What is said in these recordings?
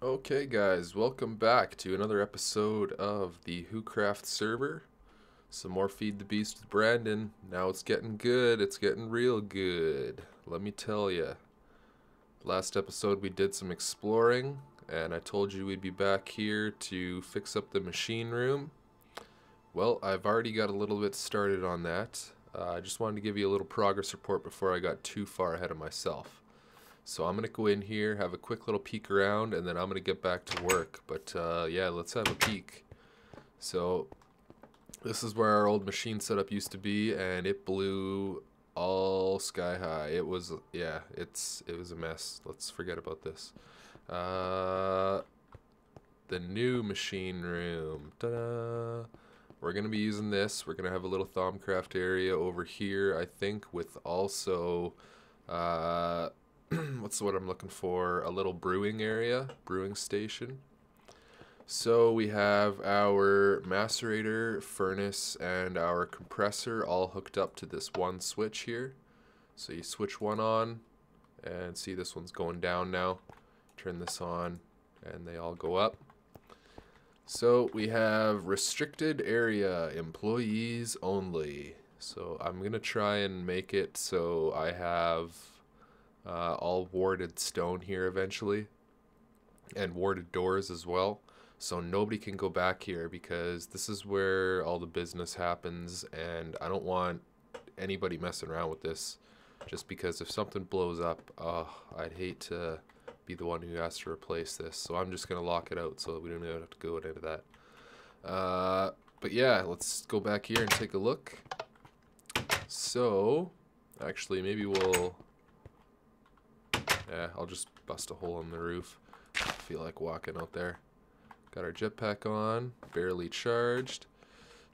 Okay, guys, welcome back to another episode of the WhoCraft Server. Some more Feed the Beast with Brandon. Now it's getting good. It's getting real good. Let me tell ya. Last episode we did some exploring, and I told you we'd be back here to fix up the machine room. Well, I've already got a little bit started on that. I just wanted to give you a little progress report before I got too far ahead of myself. So I'm going to go in here, have a quick little peek around, and then I'm going to get back to work. But yeah, let's have a peek. So this is where our old machine setup used to be, and it blew all sky high. It was, yeah, it was a mess. Let's forget about this. The new machine room. Ta-da! We're going to be using this. We're going to have a little Thaumcraft area over here, I think, with also... what's the word I'm looking for? A little brewing area, brewing station. So we have our macerator, furnace, and our compressor all hooked up to this one switch here. So you switch one on, and see this one's going down now. Turn this on, and they all go up. So we have restricted area, employees only. So I'm going to try and make it so I have all warded stone here eventually, and warded doors as well, so nobody can go back here because this is where all the business happens, and I don't want anybody messing around with this, just because if something blows up, I'd hate to be the one who has to replace this. So I'm just gonna lock it out so we don't even have to go into that. But yeah, let's go back here and take a look. So actually maybe we'll I'll just bust a hole in the roof. I feel like walking out there. Got our jetpack on, barely charged.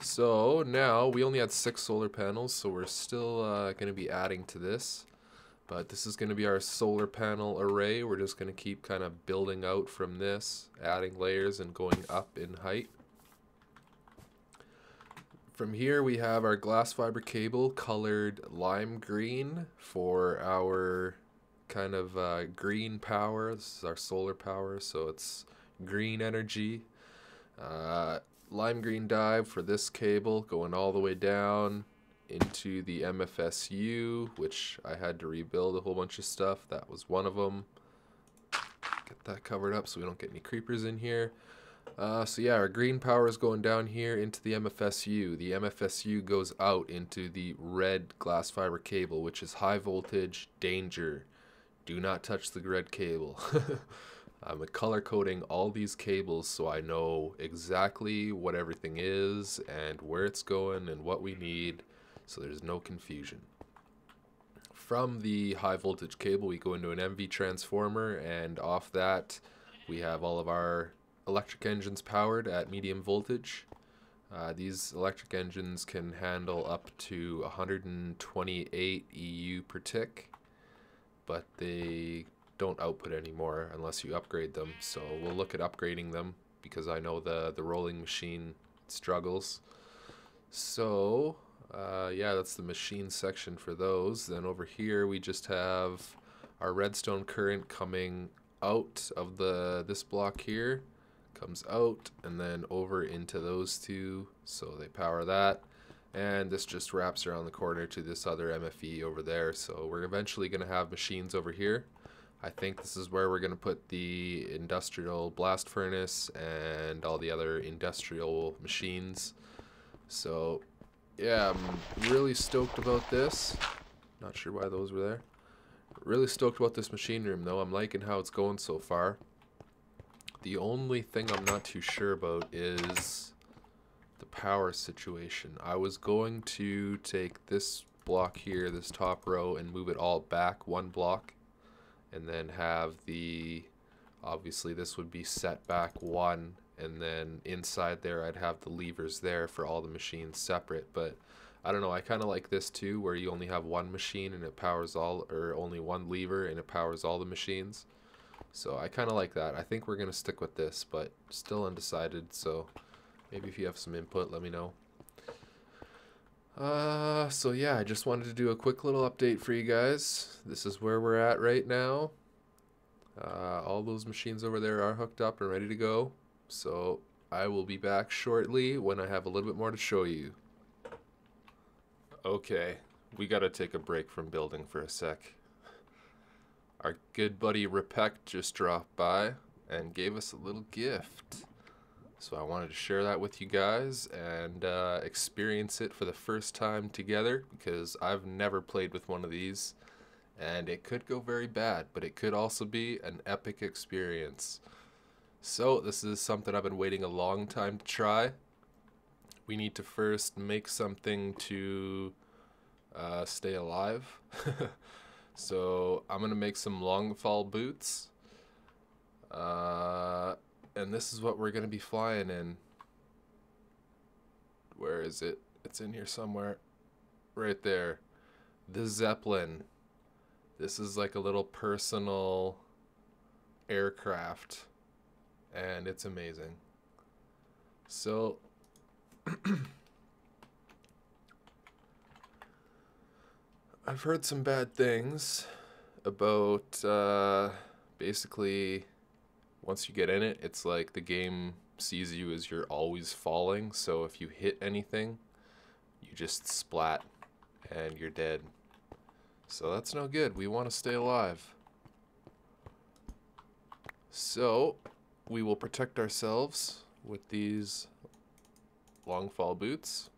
So now we only had 6 solar panels, so we're still going to be adding to this. But this is going to be our solar panel array. We're just going to keep kind of building out from this, adding layers and going up in height. From here we have our glass fiber cable colored lime green for our kind of green power. This is our solar power, so it's green energy. Lime green dye for this cable going all the way down into the MFSU, which I had to rebuild a whole bunch of stuff. That was one of them. Get that covered up so we don't get any creepers in here. So yeah, our green power is going down here into the MFSU. The MFSU goes out into the red glass fiber cable, which is high voltage, danger. Do not touch the red cable. I'm color coding all these cables so I know exactly what everything is and where it's going and what we need, so there's no confusion. From the high voltage cable we go into an MV transformer, and off that we have all of our electric engines powered at medium voltage. These electric engines can handle up to 128 EU per tick, but they don't output anymore unless you upgrade them. So we'll look at upgrading them because I know the rolling machine struggles. So yeah, that's the machine section for those. Then over here we just have our redstone current coming out of this block here, comes out and then over into those two, so they power that. And this just wraps around the corner to this other MFE over there. So we're eventually going to have machines over here. I think this is where we're going to put the industrial blast furnace and all the other industrial machines. So yeah, I'm really stoked about this. Not sure why those were there. Really stoked about this machine room though. I'm liking how it's going so far. The only thing I'm not too sure about is the power situation. I was going to take this block here, this top row, and move it all back one block, and then have the, obviously this would be set back one, and then inside there I'd have the levers there for all the machines separate. But I don't know, I kind of like this too, where you only have one machine and it powers all, or only one lever and it powers all the machines. So I kind of like that. I think we're going to stick with this, but still undecided, so maybe if you have some input, let me know. So yeah, I just wanted to do a quick little update for you guys. This is where we're at right now. All those machines over there are hooked up and ready to go. So I will be back shortly when I have a little bit more to show you. Okay, we gotta take a break from building for a sec. Our good buddy Repek just dropped by and gave us a little gift. So I wanted to share that with you guys and experience it for the first time together, because I've never played with one of these. And it could go very bad, but it could also be an epic experience. So this is something I've been waiting a long time to try. We need to first make something to stay alive. So I'm gonna make some long fall boots. And this is what we're gonna be flying in. Where is it? It's in here somewhere. Right there. The Zeppelin. This is like a little personal aircraft, and it's amazing. So I've heard some bad things about basically once you get in it, it's like the game sees you as you're always falling, so if you hit anything, you just splat and you're dead. So that's no good. We want to stay alive. So we will protect ourselves with these long fall boots.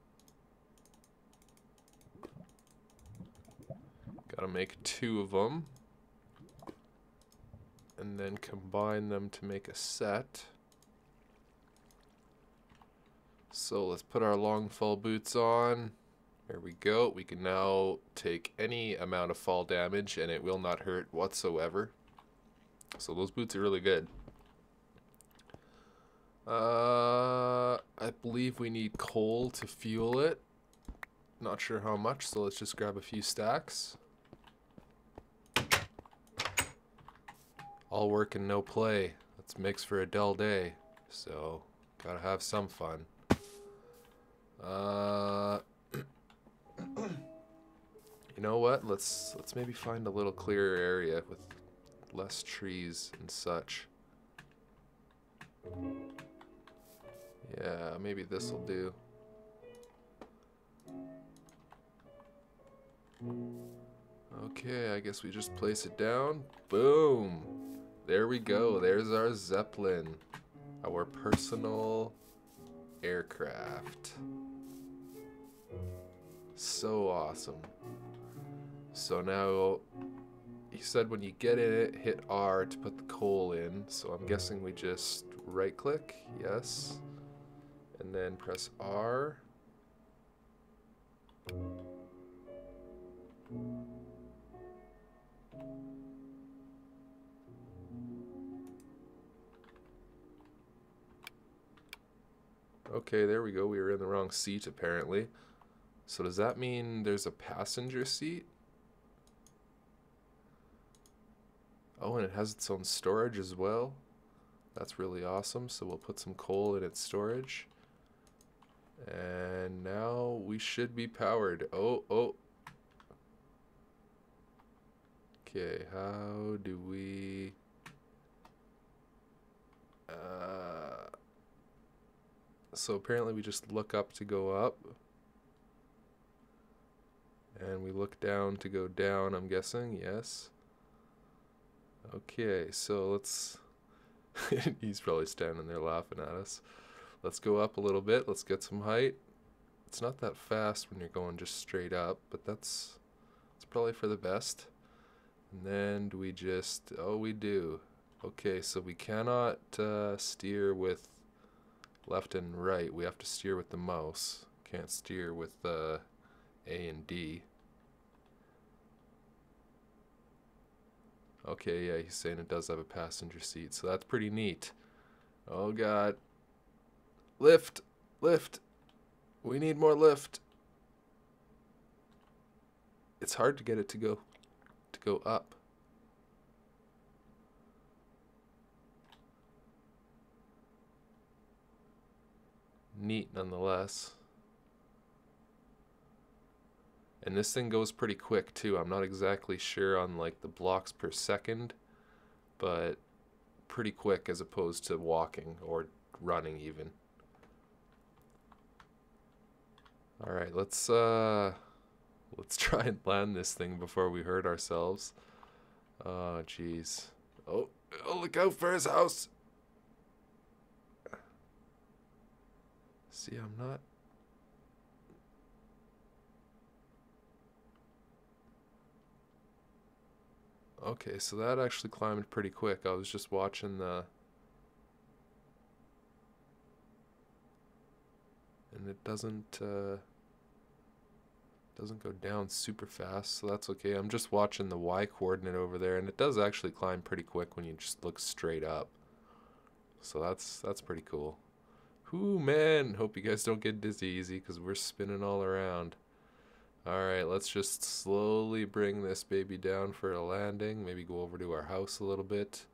Gotta make 2 of them. And then combine them to make a set. So let's put our long fall boots on. There we go. We can now take any amount of fall damage and it will not hurt whatsoever. So those boots are really good. I believe we need coal to fuel it. Not sure how much, so let's just grab a few stacks. All work and no play. Let's mix for a dull day. So, gotta have some fun. You know what? Let's maybe find a little clearer area with less trees and such. Yeah, maybe this'll do. Okay, I guess we just place it down. Boom! There we go. There's our Zeppelin. Our personal aircraft. So awesome. So now, he said when you get in it, hit R to put the coal in. So I'm guessing we just right click, yes. And then press R. Okay, there we go. We were in the wrong seat apparently. So does that mean there's a passenger seat? Oh, and it has its own storage as well. That's really awesome. So we'll put some coal in its storage. And now we should be powered. Oh. Okay, how do we... So apparently we just look up to go up. And we look down to go down, I'm guessing, yes. Okay, so let's... He's probably standing there laughing at us. Let's go up a little bit, let's get some height. It's not that fast when you're going just straight up, but it's probably for the best. And then do we just... Oh, we do. Okay, so we cannot steer with left and right. We have to steer with the mouse. Can't steer with A and D. Okay, yeah, he's saying it does have a passenger seat, so that's pretty neat. Oh god. Lift! Lift! We need more lift. It's hard to get it to go up. Neat nonetheless. And this thing goes pretty quick too. I'm not exactly sure on like the blocks per second, but pretty quick as opposed to walking or running even. All right, let's try and land this thing before we hurt ourselves. Oh, jeez. Oh, look out for his house. See, I'm not. Okay, so that actually climbed pretty quick. I was just watching the... And it doesn't go down super fast, so that's okay. I'm just watching the Y coordinate over there, and it does actually climb pretty quick when you just look straight up. So that's pretty cool. Whoo, man, hope you guys don't get dizzy easy because we're spinning all around. Alright, let's just slowly bring this baby down for a landing. Maybe go over to our house a little bit.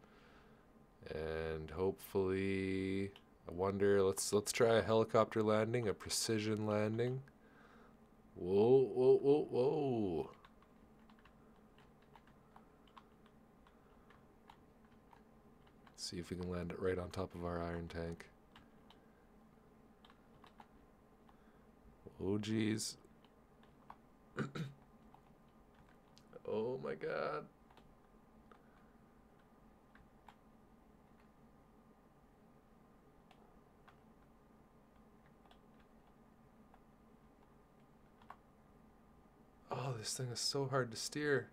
And hopefully, I wonder, let's try a helicopter landing, a precision landing. Whoa, whoa, whoa, whoa. Let's see if we can land it right on top of our iron tank. Oh, geez. Oh my god. Oh, this thing is so hard to steer.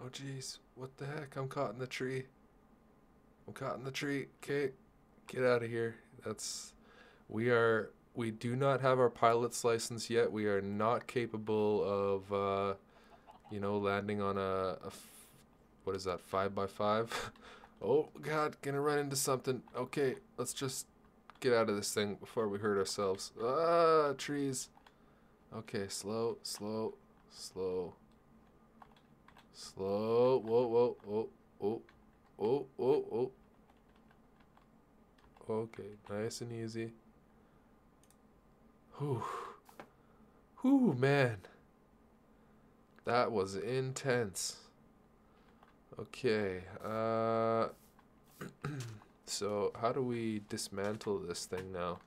Oh jeez, what the heck? I'm caught in the tree. I'm caught in the tree. Okay, get out of here. We do not have our pilot's license yet. We are not capable of, landing on what is that, 5x5? Oh god, gonna run into something. Okay, let's just get out of this thing before we hurt ourselves. Ah, trees. Okay, slow, slow, slow. Slow. Whoa, whoa, whoa, whoa, whoa, whoa, whoa. Okay, nice and easy. Whew. Whew, man. That was intense. Okay, so how do we dismantle this thing now?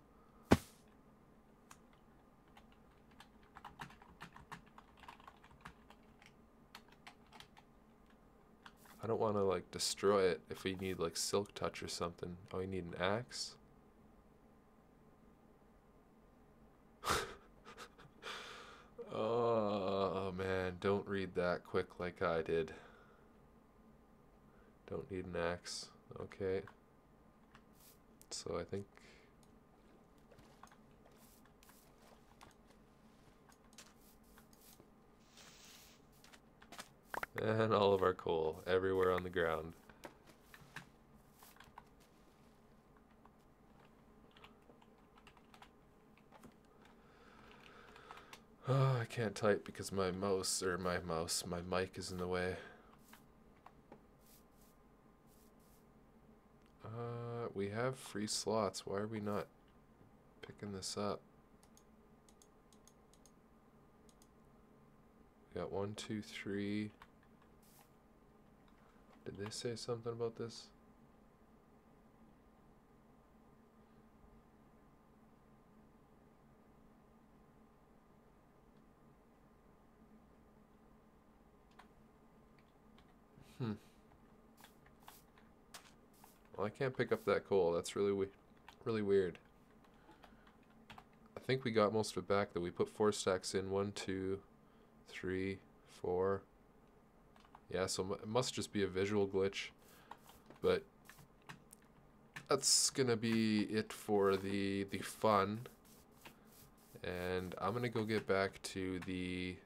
I don't want to like destroy it if we need like silk touch or something. Oh, we need an axe? Oh man, don't read that quick like I did. Don't need an axe. Okay. So I think... And all of our coal everywhere on the ground. Oh, I can't type because my mic is in the way. We have free slots. Why are we not picking this up? We got 1, 2, 3. Did they say something about this? Well, I can't pick up that coal. That's really weird. I think we got most of it back though. We put 4 stacks in. 1, 2, 3, 4. Yeah, so it must just be a visual glitch. But that's gonna be it for the fun. And I'm gonna go get back to the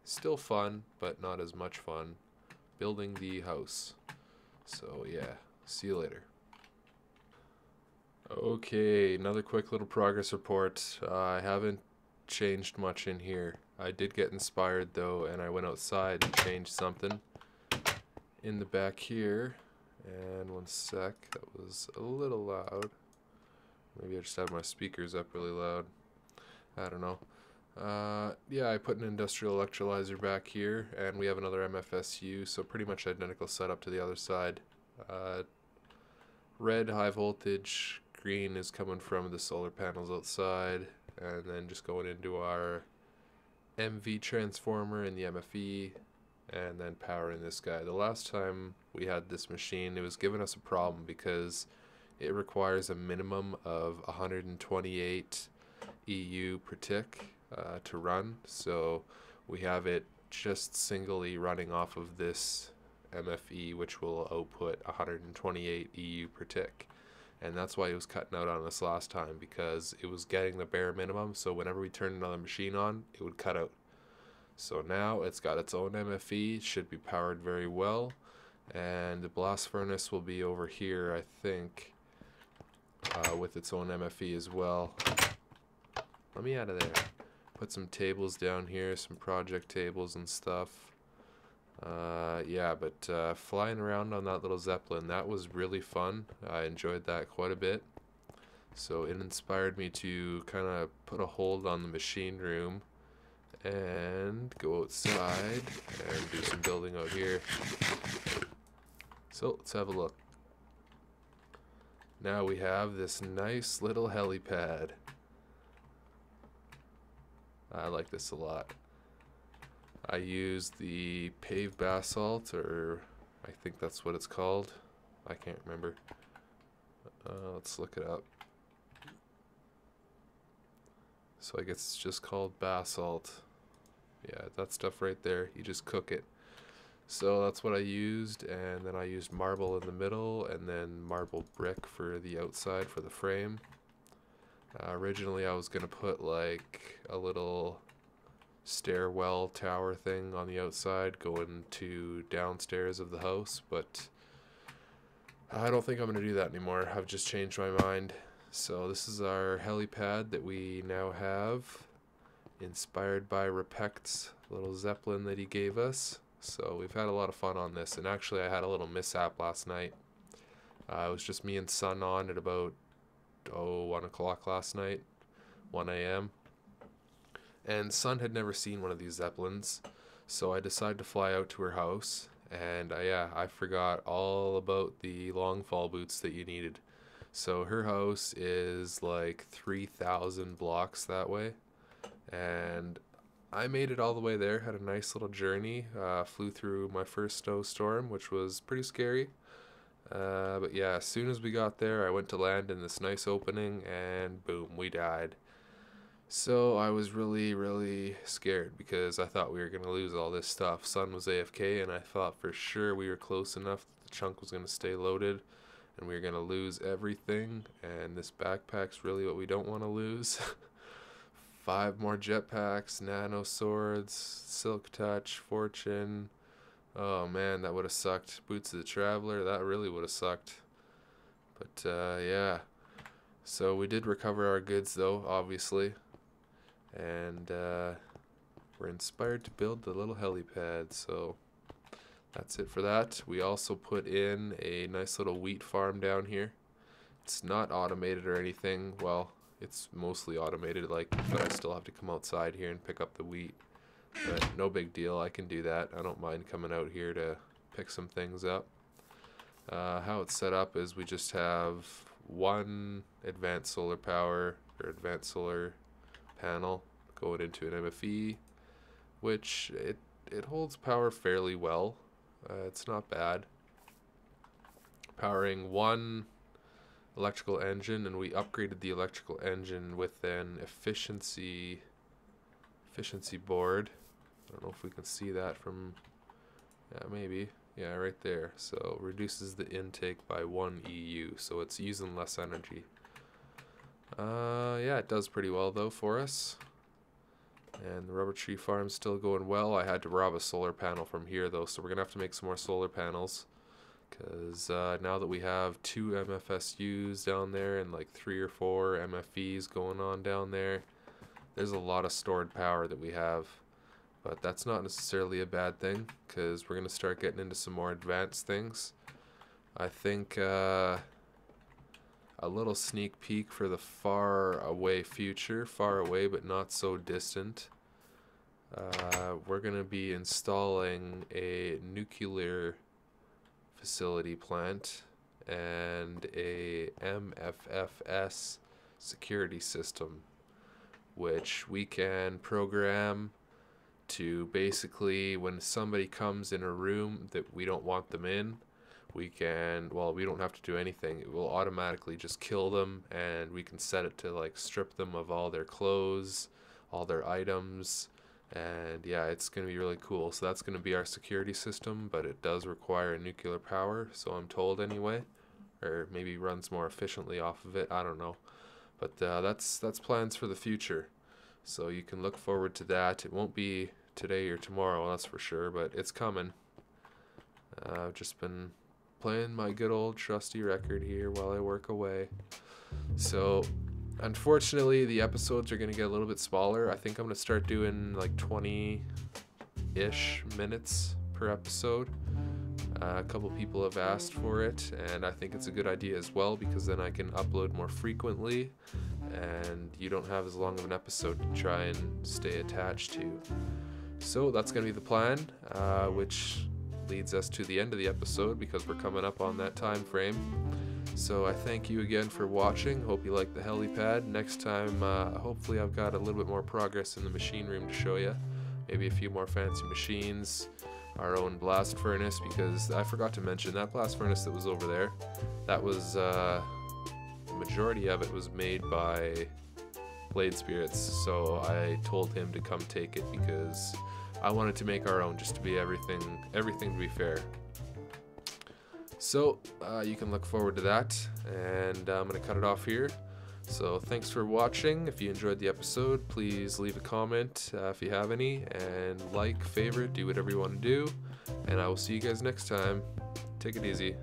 still fun, but not as much fun, building the house. So yeah, see you later. Okay, another quick little progress report. I haven't changed much in here. I did get inspired though, and I went outside and changed something in the back here. And 1 sec, that was a little loud. Maybe I just have my speakers up really loud. I don't know. Yeah, I put an industrial electrolyzer back here, and we have another MFSU, so pretty much identical setup to the other side. Uh, Red high voltage, green is coming from the solar panels outside, and then just going into our MV transformer in the MFE, and then powering this guy. The last time we had this machine, it was giving us a problem because it requires a minimum of 128 EU per tick to run, so we have it just singly running off of this MFE, which will output 128 EU per tick. And that's why it was cutting out on us last time, because it was getting the bare minimum, so whenever we turned another machine on, it would cut out. So now it's got its own MFE, should be powered very well, and the blast furnace will be over here, I think, with its own MFE as well. Let me out of there. Put some tables down here, some project tables and stuff. Yeah, but flying around on that little Zeppelin, that was really fun. I enjoyed that quite a bit. So it inspired me to kind of put a hold on the machine room and go outside and do some building out here. So let's have a look. Now we have this nice little helipad. I like this a lot. I use the paved basalt, or I think that's what it's called. I can't remember. Let's look it up. So I guess it's just called basalt. Yeah, that stuff right there, you just cook it. So that's what I used, and then I used marble in the middle, and then marble brick for the outside for the frame. Originally I was going to put like a little stairwell tower thing on the outside going to downstairs of the house, but I don't think I'm going to do that anymore. I've just changed my mind. So this is our helipad that we now have, inspired by Repect's little Zeppelin that he gave us. So we've had a lot of fun on this, and actually I had a little mishap last night. It was just me and Sun on at about 1 o'clock last night, 1 a.m. And Sun had never seen one of these Zeppelins, so I decided to fly out to her house, and yeah, I forgot all about the long fall boots that you needed. So her house is like 3,000 blocks that way, and I made it all the way there, had a nice little journey, flew through my first snowstorm, which was pretty scary. But yeah, as soon as we got there, I went to land in this nice opening, and boom, we died. So I was really, really scared because I thought we were going to lose all this stuff. Sun was AFK, and I thought for sure we were close enough that the chunk was going to stay loaded, and we were going to lose everything, and this backpack's really what we don't want to lose. 5 more jetpacks, nano swords, silk touch, fortune. Oh man, that would have sucked. Boots of the Traveler, that really would have sucked. But yeah. So we did recover our goods though, obviously. And we're inspired to build the little helipad, so that's it for that. We also put in a nice little wheat farm down here. It's not automated or anything. Well, it's mostly automated, like, but I still have to come outside here and pick up the wheat. But no big deal, I can do that. I don't mind coming out here to pick some things up. How it's set up is we just have one advanced solar power, or advanced solar panel going into an MFE, which it holds power fairly well. It's not bad. Powering one electrical engine, and we upgraded the electrical engine with an efficiency board. I don't know if we can see that from, yeah, maybe, yeah, right there. So reduces the intake by 1 EU, so it's using less energy. Yeah, it does pretty well though for us. And the rubber tree farm's still going well. I had to rob a solar panel from here though, so we're gonna have to make some more solar panels, because now that we have 2 MFSUs down there and like 3 or 4 MFEs going on down there, there's a lot of stored power that we have. But that's not necessarily a bad thing, because we're going to start getting into some more advanced things. I think a little sneak peek for the far away future, far away but not so distant. We're going to be installing a nuclear facility plant and a MFFS security system, which we can program to basically, when somebody comes in a room that we don't want them in, we can, well, we don't have to do anything. It will automatically just kill them, and we can set it to like strip them of all their clothes, all their items, and yeah, it's going to be really cool. So that's going to be our security system, but it does require nuclear power, so I'm told anyway, or maybe runs more efficiently off of it, I don't know. But that's plans for the future, so you can look forward to that. It won't be today or tomorrow, that's for sure, but it's coming. I've just been playing my good old trusty record here while I work away. So unfortunately the episodes are going to get a little bit smaller. I think I'm going to start doing like 20-ish minutes per episode. A couple people have asked for it, and I think it's a good idea as well, because then I can upload more frequently and you don't have as long of an episode to try and stay attached to. So that's going to be the plan, which leads us to the end of the episode because we're coming up on that time frame. So I thank you again for watching. Hope you like the helipad. Next time, hopefully I've got a little bit more progress in the machine room to show you. Maybe a few more fancy machines, our own blast furnace, because I forgot to mention that blast furnace that was over there, that was the majority of it was made by Blade Spirits, so I told him to come take it because I wanted to make our own, just to be everything to be fair. So you can look forward to that, and I'm going to cut it off here. So thanks for watching. If you enjoyed the episode, please leave a comment if you have any, and like, favorite, do whatever you want to do, and I will see you guys next time. Take it easy.